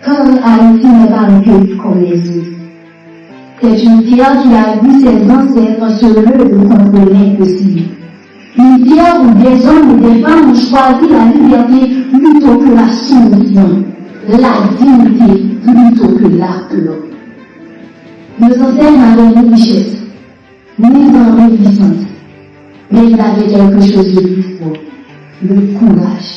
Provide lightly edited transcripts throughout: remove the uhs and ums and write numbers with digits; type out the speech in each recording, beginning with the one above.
Quand Haïti n'est pas un pays comme les autres, c'est une terre qui a vu ses ancêtres se lever contre l'impossible. Une terre où des hommes et des femmes ont choisi la liberté plutôt que la soumission, la dignité plutôt que l'aplomb. Nos ancêtres avaient une richesse, ni dans magnificente, mais ils avaient quelque chose de plus fort, le courage.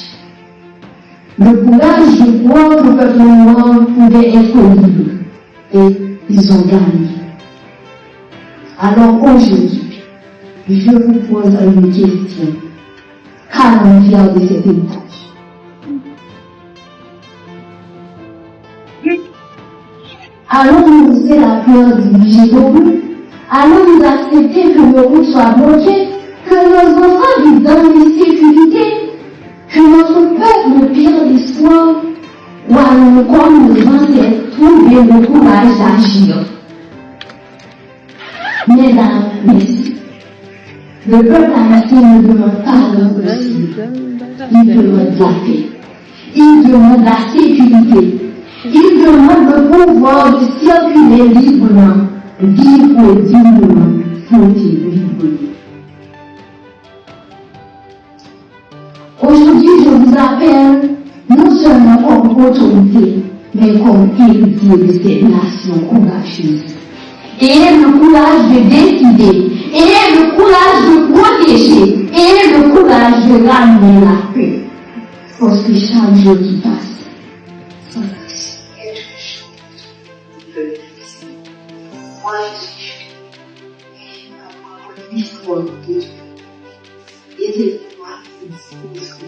Le courage de croire que le peuple noir pouvait être libre, et ils ont gagné. Alors aujourd'hui, je vous pose une question. Qu'allons-nous faire de cet héritage? Allons-nous laisser la peur diriger nos rues? Allons-nous accepter que nos routes soient bloquées? Que nos enfants vivent dans l'insécurité? Que notre peuple perde l'espoir? Ou allons-nous, comme nos ancêtres, trouver le courage d'agir? Mesdames, messieurs, le peuple haïtien ne demande pas l'impossible. Il demande la paix. Il demande la sécurité. Il demande le pouvoir de circuler librement, vivre dignement, fonder librement. Aujourd'hui, je vous appelle non seulement comme autorité, mais comme héritier de cette nation courageuse. Ayez le courage de décider, ayez le courage de protéger, ayez le courage de ramener la paix. Parce que chaque jour qui passe, sans quelque chose de difficile. Moi, je suis l'histoire de Dieu. Et c'est pourquoi il dit que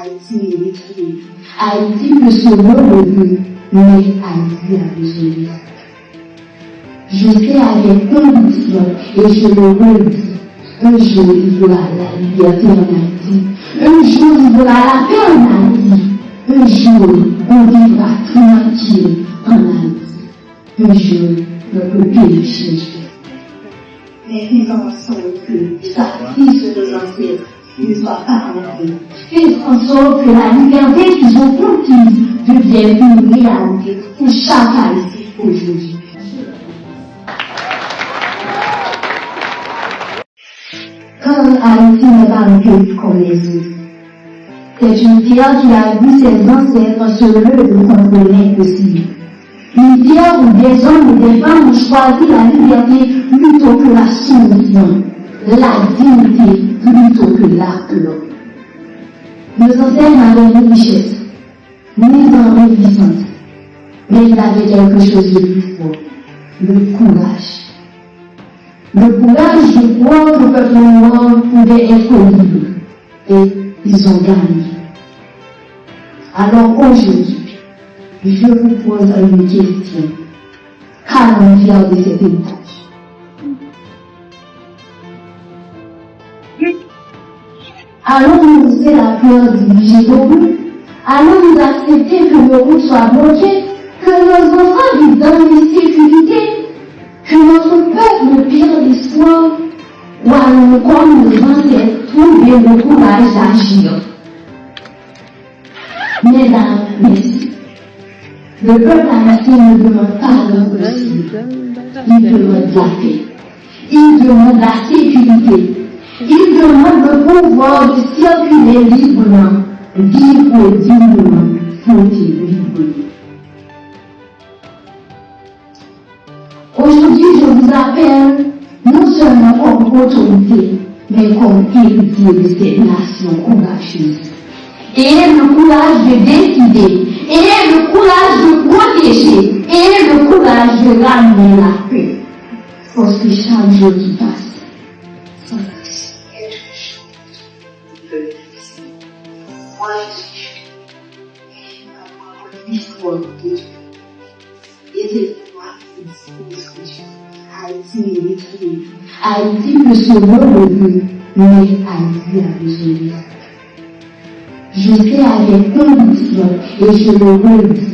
Haïti mérite libre. Haïti peut se relever, mais Haïti a besoin de ça. Je sais avec conviction, et je le redis, un jour il y aura la liberté en Haïti, un jour il y aura la paix en Haïti, un jour on vivra tranquille en Haïti, un jour notre pays changera. Mais faisons en sorte que les sacrifices de nos ancêtres ne soient pas compris. Faisons en sorte que la liberté qu'ils ont conquise devienne une réalité pour chaque Haïti aujourd'hui. Quand Haïti n'est pas un pays comme les autres, c'est une terre qui a vu ses ancêtres se lever contre l'impossible. Une terre où des hommes et des femmes ont choisi la liberté plutôt que la soumission, la dignité plutôt que l'aplomb. Nos ancêtres avaient une richesse, ni dans magnificente, mais ils avaient quelque chose de plus fort, le courage. Le courage de croire que le peuple noir pouvait être libre, et ils ont gagné. Alors aujourd'hui, je vous pose une question. Qu'allons-nous faire de cet héritage? Allons-nous laisser la peur diriger nos rues? Allons-nous accepter que nos routes soient bloquées? Que nos enfants vivent dans l'insécurité? Que notre peuple perde l'espoir? Ou allons-nous, comme nos ancêtres, trouver le courage d'agir? Mesdames, messieurs, le peuple haïtien ne demande pas l'impossible. Il demande la paix. Il demande la sécurité. Il demande le pouvoir de circuler librement, vivre dignement, fonder librement. Aujourd'hui, je vous appelle non seulement comme autorité, mais comme héritier de cette nation courageuse. Ayez le courage de décider, ayez le courage de protéger, ayez le courage de ramener la paix. Parce que chaque jour qui passe, sans quelque chose de difficile. Moi, je suis l'histoire de Dieu. Et c'est pourquoi il dit que Haïti mérite libre. Haïti peut se relever, mais Haïti a besoin de ça. Je sais avec conviction, et je le redis,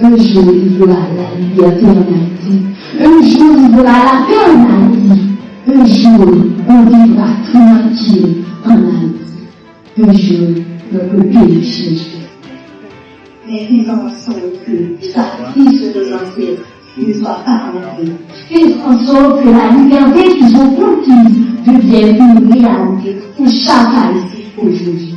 un jour il y aura la liberté en Haïti, un jour il y aura la paix en Haïti, un jour on vivra tranquille en Haïti, un jour notre pays changera. mais faisons en sorte que le sacrifice de nos ancêtres ne soit pas compris. Faisons en sorte que la liberté qu'ils ont conquise devienne une réalité pour chaque haïtien aujourd'hui.